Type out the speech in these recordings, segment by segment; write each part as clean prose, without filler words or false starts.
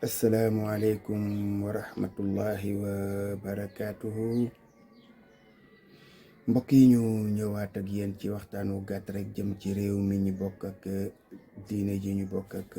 asalaamualeykum wa rahmatullahi wa barakaatuhu. Mbokk yi ñu ñëwaat ak yéen ci waxtaan wu gàtt rek jëm ci réew mi ñu bokk ak diine ji ñu bokk ak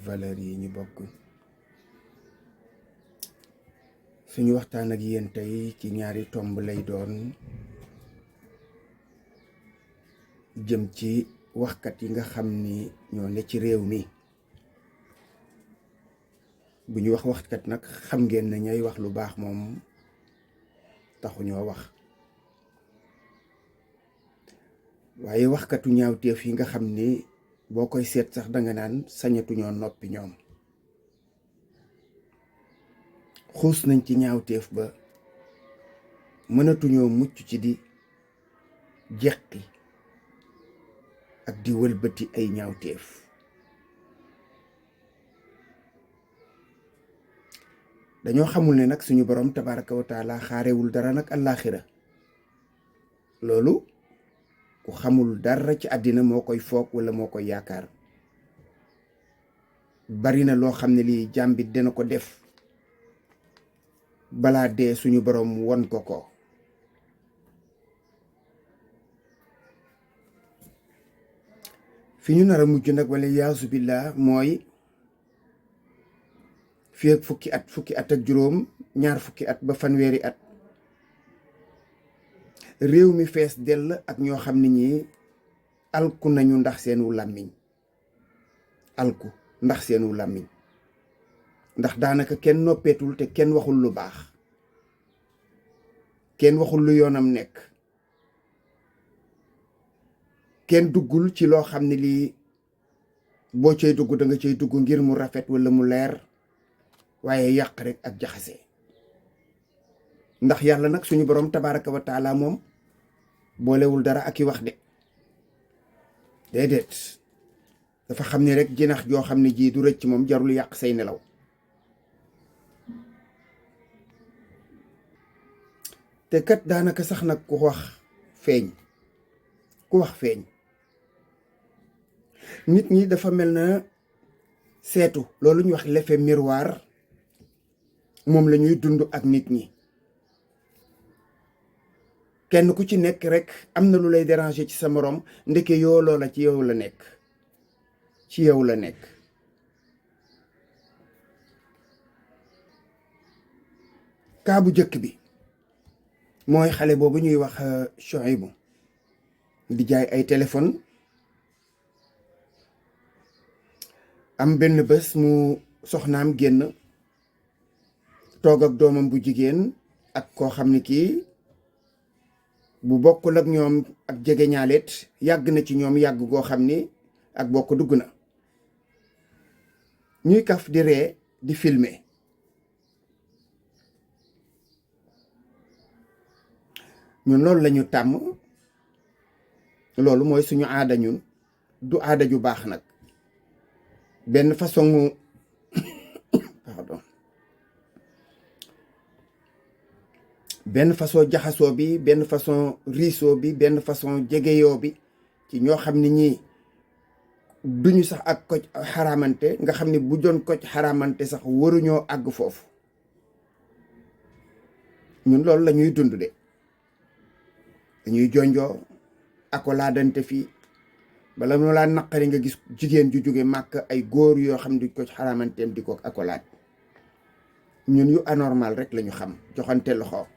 valeur yi ñu bokk. suñu waxtaan ak yéen tey ci ñaari tomb lay doon, jëm ci waxkat yi nga xam ni ñoo ne ci réew mi. bu ñu wax waxkat nag xam ngeen ne ñay wax lu baax moom taxu ñoo wax, waaye waxkatu ñaawteef yi nga xam ni boo koy seet sax danga naan sañatuñoo noppi. ñoom xuus nañ ci ñaawteef ba mënatuñoo mucc ci di jeqi ak di wëlbati ay ñaawteef. dañoo xamul ne nag suñu borom tabaraka wa taala xaarewul dara nag àllaaxira. loolu ku xamul dara ci àddina moo koy foog wala moo koy yaakaar. bari na loo xam ne lii jàmbit dina ko def balaa dee suñu borom won ko ko. fi ñu nar a mujj nag wala yaasu billah mooy fii ak fukki at ak juróom, ñaar fukki at ba fanweeri at, réew mi fees dell ak ñoo xam ne ñi alku nañu ndax seenu làmmiñ. alku ndax seenu làmmiñ, ndax daanaka kenn noppeetul te kenn waxul lu baax, kenn waxul lu yoonam nekk, kenn duggul ci loo xam ne lii boo cay dugg da nga cay dugg ngir mu rafet walla mu leer, waaye yàq rek ak jaxase. ndax yàlla nag suñu borom tabaraka wa taala moom boolewul dara ak i wax de déedéet. dafa xam ne rek jinax joo xam ne ji du rëcc moom jarul yàq say nelaw. te kat daanaka sax nag ku wax feeñ. nit ñi dafa mel na seetu, loolu ñu wax l'effet miroir, moom la ñuy dund ak nit ñi. kenn ku ci nekk rek am na lu lay déranger ci sa morom, ndeke yoo loola ci yow la nekk. kaa bu jëkk bi mooy xale boobu ñuy wax Chouaïbou di jaay ay téléphone. am benn bés mu soxnaam génn toog ak doomam bu jigéen ak koo xam ne kii bu bokkul ak ñoom ak jege ñaaleet yàgg na ci ñoom yàgg goo xam ni ak bokk dugg na. ñuy kaf di ree di filmer. ñun loolu lañu tàmm, loolu mooy suñu aada. ñun du aada ju baax nag. benn façon benn façon jaxasoo bi, benn façon riisoo bi, benn façon jegeyoo bi ci ñoo xam ne ñii duñu sax ak koc xaramante, nga xam ne bu doon koc xaramante sax waruñoo àgg foofu. ñun loolu la ñuy dund de. dañuy jonjoo akolaadante fii. bala moo laa naqari nga gis jigéen ju jóge màkk ay góor yoo xam ne duñ ko xaramanteem di ko akolaat. ñun yu anormal rek lañu xam. joxante loxo,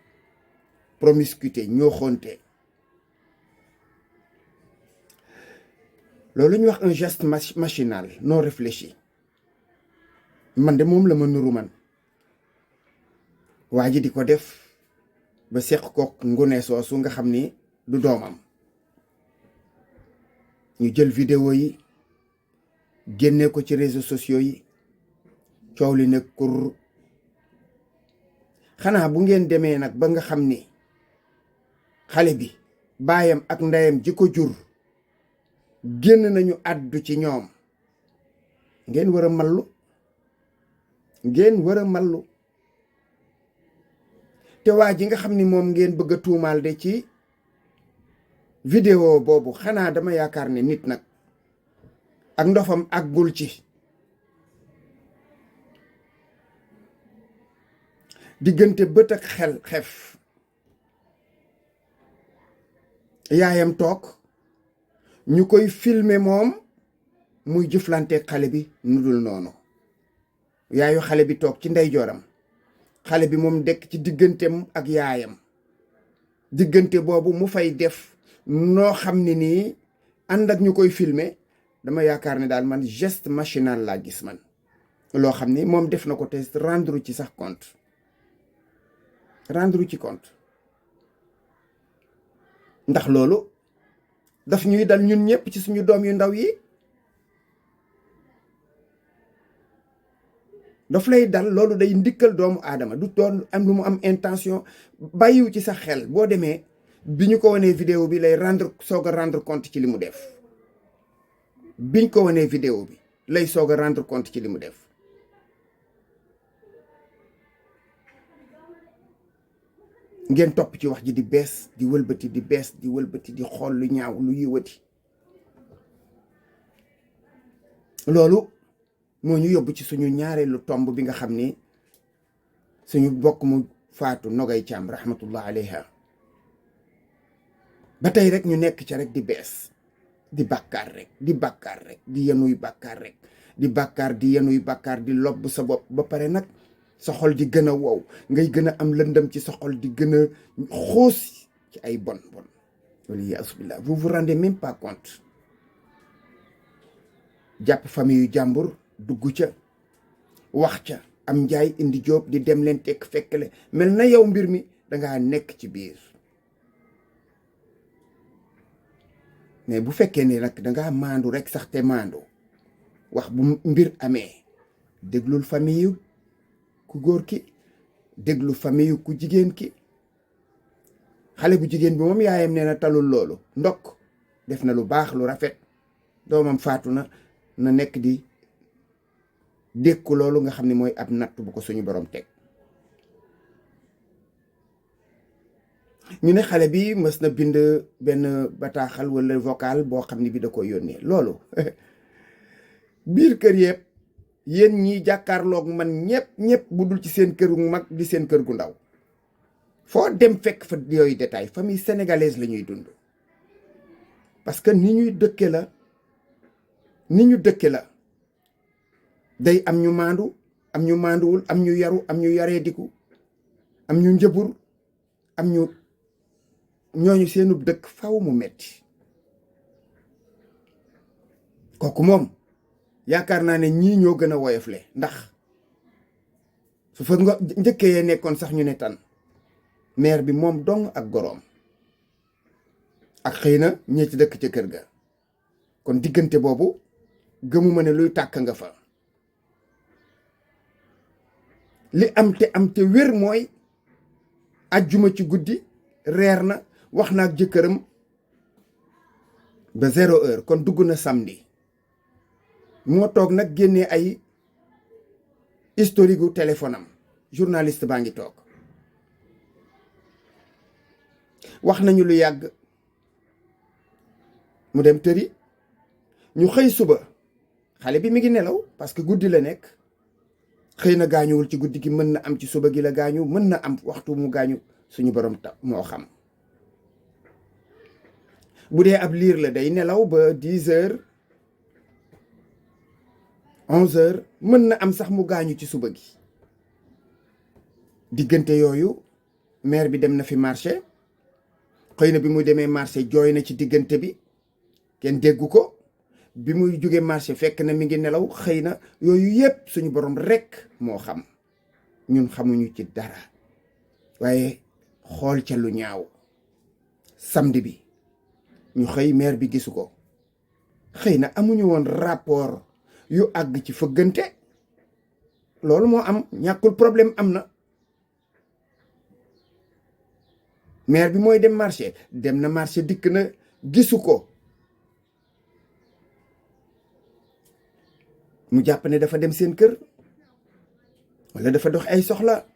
promiscuité, ñoo xonte. loolu ñu wax un geste machinal non réfléchi. man de moom la ma nuru man. waa ji di ko def ba seq kook ngune soosu nga xam ni du doomam. ñu jël vidéo yi génne ko ci réseaux sociaux yi, coow li nekk kur. xanaa bu ngeen demee nag ba nga xam ni xale bi baayam ak ndeyam ji ko jur génn nañu àddu ci ñoom, ngeen war a mallu. te waa ji nga xam ni moom ngeen bëgg a tuumaal de ci vidéo boobu, xanaa dama yaakaar ne nit nag ak ndofam àggul ci diggante bët ak xel xef yaayam toog ñu koy filmer moom muy jëflanteeg xale bi nu dul noonu yaayu xale bi toog ci ndeyjooram xale bi moom dekk ci digganteem ak yaayam diggante boobu mu fay def noo xam ne nii ànd ak ñu koy filmer dama yaakaar ne daal man geste machinal laa gis man loo xam ni moom def na ko te rendre ci sax compte rendre ci compte ndax loolu daf ñuy dal ñun ñëpp ci suñu doom yu ndaw yi daf lay dal loolu day ndikkal doomu aadama du doon am lu mu am intention bàyyiwu ci sax xel boo demee bi ñu ko wanee vidéo bi lay soog a rendre compte ci li mu def biñ ko wanee vidéo bi lay soog a rendre compte ci li mu def ngeen topp ci wax ji di bees di wëlbati di bees di wëlbati di xool lu ñaaw lu yiwati loolu moo ñu yóbbu ci suñu ñaareelu tomb bi nga xam ni suñu bokk mu faatu Nogay Caam rahmatullah alayha ba tey rek ñu nekk ca rek di bees di bàkkaar rek di bàkkaar rek di yenuy bàkkaar rek di bàkkaar di yenuy bàkkaar di lobb sa bopp ba pare nag sa xol di gën a wow ngay gën a am lëndëm ci sa xol di gën a xoos ci ay bon wala yasubillah vous vous rendez même pas compte jàpp famille yu jàmbur dugg ca wax ca am njaay indi jóob di dem leen tekk fekkle mel na yow mbir mi dangaa nekk ci biir mais bu fekkee ne nag dangaa maandu rek sax te maandu wax bu mbir amee déglul famille yu ku góor ki déglu famille yu ku jigéen ki xale bu jigéen bi moom yaayam nee na talul loolu ndokk def na lu baax lu rafet doomam faatu na nekk di dékku loolu nga xam ne mooy ab natt bu ko suñu borom teg ñu ne xale bi mës na bind benn bataaxal wala vocal boo xam ne bi da ko yónnee loolu biir kër yëpp yéen ñi jàkkaarloog man ñëpp bu dul ci seen kër gu mag di seen kër gu ndaw foo dem fekk fa yooyu détail famille sénégalaise la ñuy dund parce que ni ñu dëkke la day am ñu maandu am ñu maanduwul am ñu yaru am ñu yaree diku am ñu njëbur am ñu ñooñu seenub dëkk faw mu metti kooku moom yaakaar naa ne ñii ñoo gën a woyofle ndax su fa nga njëkkee yee nekkoon sax ñu ne tan maire bi moom dong ak goroom ak xëy na ñee ci dëkk ca kër ga kon diggante boobu gëmuma ne luy tàkk nga fa li am te wér mooy ajjuma ci guddi reer na wax na ak jëkkëram ba 0 heure kon dugg na samedi moo toog nag génnee ay historique gu téléphone am journaliste baa ngi toog wax nañu lu yàgg mu dem tëri ñu xëy suba xale bi mi ngi nelaw parce que guddi la nekk xëy na gaañuwul ci guddi gi mën na am ci suba gi la gaañu mën na am waxtu mu gaañu suñu borom ta moo xam bu dee ab liir la day nelaw ba 10 heures 11 heures mën na am sax mu gaañu ci suba gi diggante yooyu mère bi dem na fi marché xëy na bi mu demee marché jooy na ci diggante bi kenn déggu ko bi muy jóge marché fekk na mi ngi nelaw xëy na yooyu yépp suñu borom rekk moo xam ñun xamuñu ci dara waaye xool ca lu ñaaw samedi bi ñu xëy maire bi gisu ko xëy na amuñu woon rapport yu àgg ci fëggante loolu moo am ñàkkul problème am na maire bi mooy dem marché dem na marché dikk na gisu ko mu jàpp ne dafa dem seen kër walla dafa dox ay soxla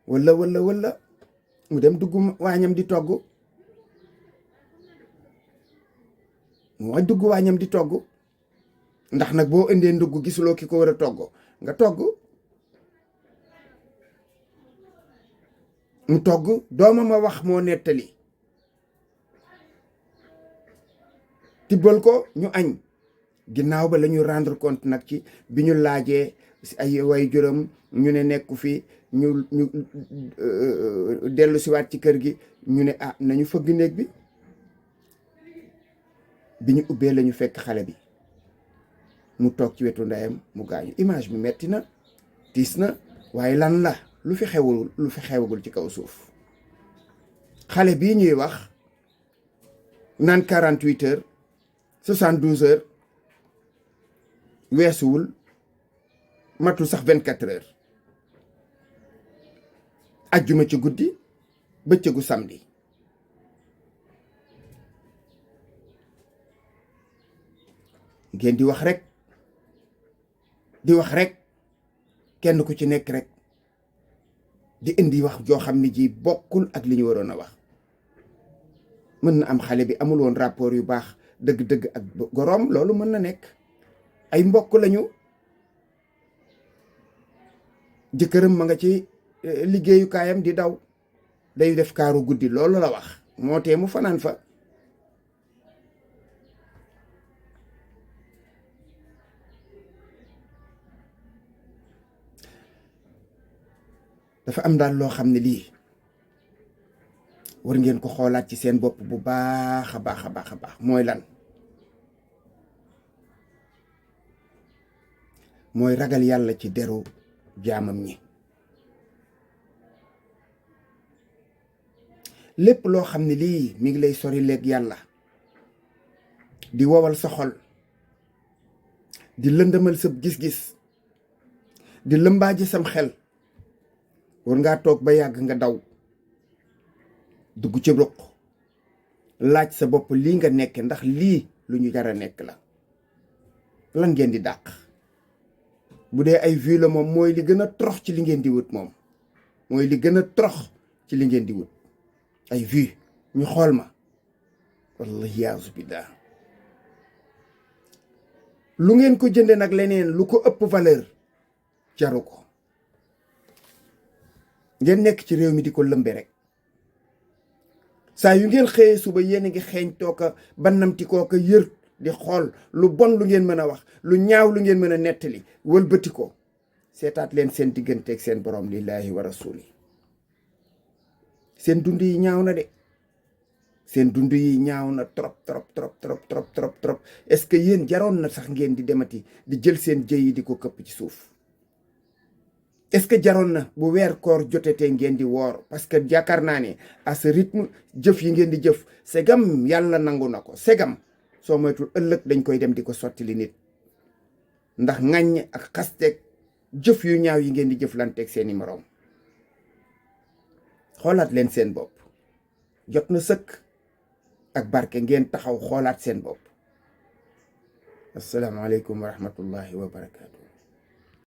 walla mu dem dugg waañam di togg mu dugg waañam di togg ndax nag boo indee ndugg gisuloo ki ko war a togg nga togg mu togg, doomam a wax moo nettali, tibbal ko ñu añ. ginnaaw ba la ñu rendre compte nag ci bi ñu laajee ay way juróom ñu ne nekku fi, ñu dellu siwaat ci kër gi, ñu ne ah nañu fëgg néeg bi ñu ubbee la ñu fekk xale bi mu toog ci wetu ndeyam mu gaañu. image bi metti na, tiis na, waaye lan la lu fi xewagul ci kaw suuf. xale bii ñuy wax naan 48 heures 72 heures weesuwul, matul sax 24 heures. ajjuma ci guddi, bëccëgu samedi. ngeen di wax rek kenn ku ci nekk rek di indi wax joo xam ne ji bokkul ak li ñu waroon a wax. mën na am xale bi amul woon rapport yu baax dëgg-dëgg ak goroom, loolu mën na nekk. ay mbokk lañu, jëkkëram ma nga ci liggéeyukaayam di daw, day def kaaru guddi, loolu la wax, moo tee mu fanaan fa. dafa am daal loo xam ne lii war ngeen ko xoolaat ci seen bopp bu baax a baax a baax a baax. mooy lan? mooy ragal yàlla ci deru jaamam ñi. lépp loo xam ne lii mi ngi lay sori leeg yàlla, di wowal sa xol, di lëndëmal sa gis-gis, di lëmbaaji sam xel, war ngaa toog ba yàgg nga daw dugg ci ruq laaj sa bopp lii nga nekk ndax lii lu ñu jar a nekk la. lan ngeen di dàq? bu dee ay vues la moom mooy li gën a torox ci li ngeen di wut, moom mooy li gën a torox ci li ngeen di wut. ay vues ñu xool ma, wallahi yaasu billah. lu ngeen ko jënde nag leneen lu ko ëpp valeur jaru ko. ngeen nekk ci réew mi di ko lëmbe rek, saa yu ngeen xëyee suba yéen a ngi xeeñ tooka bannamti kooka yër di xool lu bon lu ngeen mën a wax, lu ñaaw lu ngeen mën a nettali, wëlbati ko. seetaat leen seen digganteeg seen borom lillahi wa rasuli. seen dund yi ñaaw na de, seen dund yi ñaaw na trop trop trop trop trop trop trop. est-ce que yéen jaroon na sax ngeen di demati di jël seen jëy yi di ko këpp ci suuf? est-ce que jaroon na bu weer koor jotetee ngeen di woor? parce que yaakaar naa ne à ce rythme jëf yi ngeen di jëf, segam yàlla nangu na ko, segam soo moytul ëllëg dañ koy dem di ko sotti li nit, ndax ŋàññ ak xasteeg jëf yu ñaaw yi ngeen di jëflanteeg seeni moroom. xoolaat leen seen bopp, jot na sëkk ak barke ngeen taxaw xoolaat seen bopp. asalaamaaleykum wa rahmatullahi wa barakaatu.